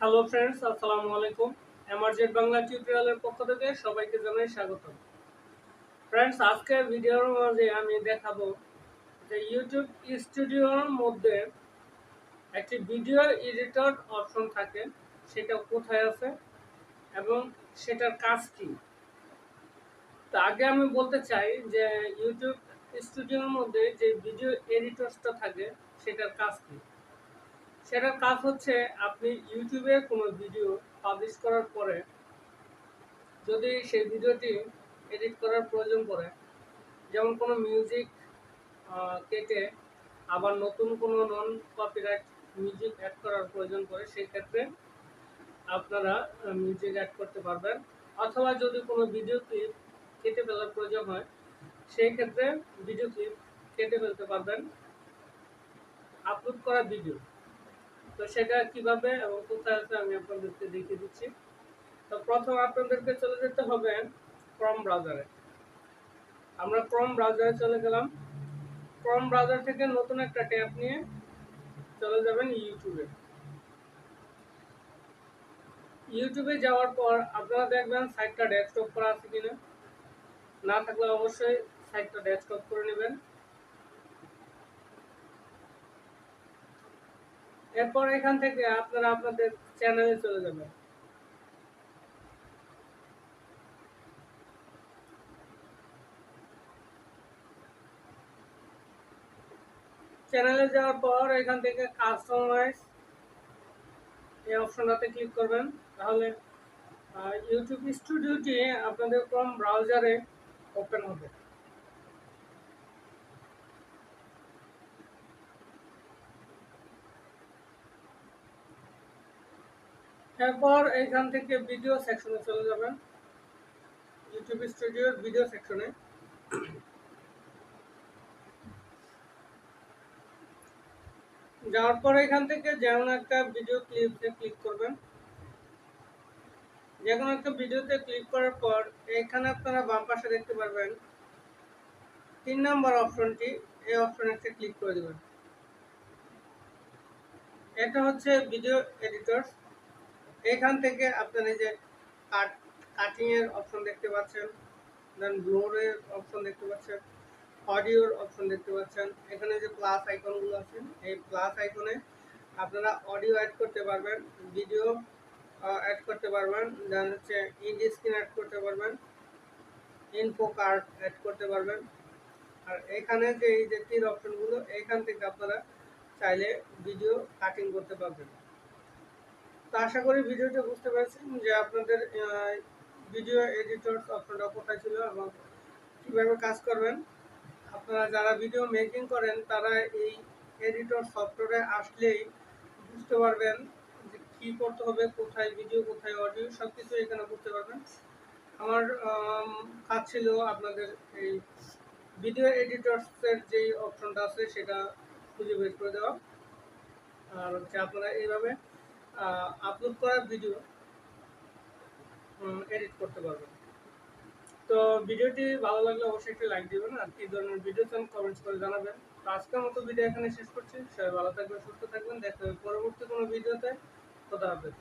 Hello friends, আসসালামু আলাইকুম। এমআরজেড বাংলা টিউটোরিয়ালের পক্ষ থেকে সবাইকে জানাই স্বাগত। ফ্রেন্ডস, আজকের ভিডিওর মাঝে আমি দেখাবো যে ইউটিউব স্টুডিওর মধ্যে একটি ভিডিও এডিটর অপশন থাকে, সেটা কোথায় আছে এবং সেটার কাজ কি। তো আগে আমি বলতে চাই যে ইউটিউব স্টুডিওর মধ্যে যে ভিডিও এডিটরসটা থাকে সেটার কাজ কি। সেটার কাজ হচ্ছে আপনি ইউটিউবে কোনো ভিডিও পাবলিশ করার পরে যদি সেই ভিডিওটি এডিট করার প্রয়োজন পড়ে, যেমন কোনো মিউজিক কেটে আবার নতুন কোনো নন কপিরাইট মিউজিক অ্যাড করার প্রয়োজন পড়ে, সেই ক্ষেত্রে আপনারা মিউজিক অ্যাড করতে পারবেন। অথবা যদি কোনো ভিডিও ক্লিপ কেটে ফেলার প্রয়োজন হয়, সেই ক্ষেত্রে ভিডিও ক্লিপ কেটে ফেলতে পারবেন আপলোড করা ভিডিও। তো সেটা কিভাবে এবং কোথায় আছে আমি আপনাদেরকে দেখিয়ে দিচ্ছি। তো প্রথম আপনাদেরকে চলে যেতে হবে ক্রোম ব্রাউজারে। আমরা ক্রোম ব্রাউজারে চলে গেলাম। ক্রোম ব্রাউজার থেকে নতুন একটা ট্যাব নিয়ে চলে যাবেন ইউটিউবে। ইউটিউবে যাওয়ার পর আপনারা দেখবেন সাইটটা ডেস্কটপ করা আছে কিনা, না থাকলে অবশ্যই সাইটটা ডেস্কটপ করে নেবেন। এরপর এখান থেকে আপনারা আপনাদের চ্যানেলে চলে যাবেন। চ্যানেলে যাওয়ার পর এখান থেকে কাস্টমাইজ এই অপশনটাতে ক্লিক করবেন, তাহলে ইউটিউব স্টুডিওটি আপনাদের ক্রোম ব্রাউজারে ওপেন হবে। এরপর এখান থেকে ভিডিও সেকশনে চলে যাবেন, ইউটিউব স্টুডিওর ভিডিও সেকশনে। যাওয়ার পর এখান থেকে যেমন একটা ভিডিও ক্লিপে ক্লিক করবেন। যে কোনো একটা ভিডিওতে ক্লিক করার পর এখানে আপনারা বাম পাশে দেখতে পারবেন 3 নম্বর অপশনটি, এই অপশনে একটা ক্লিক করে দেবেন। এটা হচ্ছে ভিডিও এডিটর। এখান থেকে আপনারা এই যে কাটিং এর অপশন দেখতে পাচ্ছেন, দেন ব্লোরের অপশন দেখতে পাচ্ছেন, অডিওর অপশন দেখতে পাচ্ছেন। এখানে যে প্লাস আইকনগুলো আছে, এই প্লাস আইকনে আপনারা অডিও অ্যাড করতে পারবেন, ভিডিও অ্যাড করতে পারবেন, দেন হচ্ছে ইন্ড স্ক্রিন অ্যাড করতে পারবেন, ইনফো কার্ড অ্যাড করতে পারবেন। আর এখানে যে এই যে তীর অপশনগুলো, এখান থেকে আপনারা চাইলে ভিডিও কাটিং করতে পারবেন। তো আশা করি ভিডিওটা বুঝতে পারছেন যে আপনাদের ভিডিও এডিটর অপশনটা কোথায় ছিল এবং কীভাবে কাজ করবেন। আপনারা যারা ভিডিও মেকিং করেন তারা এই এডিটর সফটওয়্যারে আসলেই বুঝতে পারবেন যে কী করতে হবে, কোথায় ভিডিও কোথায় অডিও সব কিছু এখানে বুঝতে পারবেন। আমার কাজ ছিল আপনাদের এই ভিডিও এডিটরসের যেই অপশনটা আছে সেটা খুঁজে বের করে দেওয়া, আর হচ্ছে আপনারা এইভাবে আপলোড করা ভিডিও এডিট করতে পারবেন। তো ভিডিওটি ভালো লাগলে অবশ্যই একটি লাইক দিবেন, আর কী ধরনের ভিডিও চান কমেন্টস করে জানাবেন। তো আজকের মতো ভিডিও এখানে শেষ করছি। সবাই ভালো থাকবেন, সুস্থ থাকবেন, দেখা হবে পরবর্তী কোনো ভিডিওতে। খোদা হাফেজ।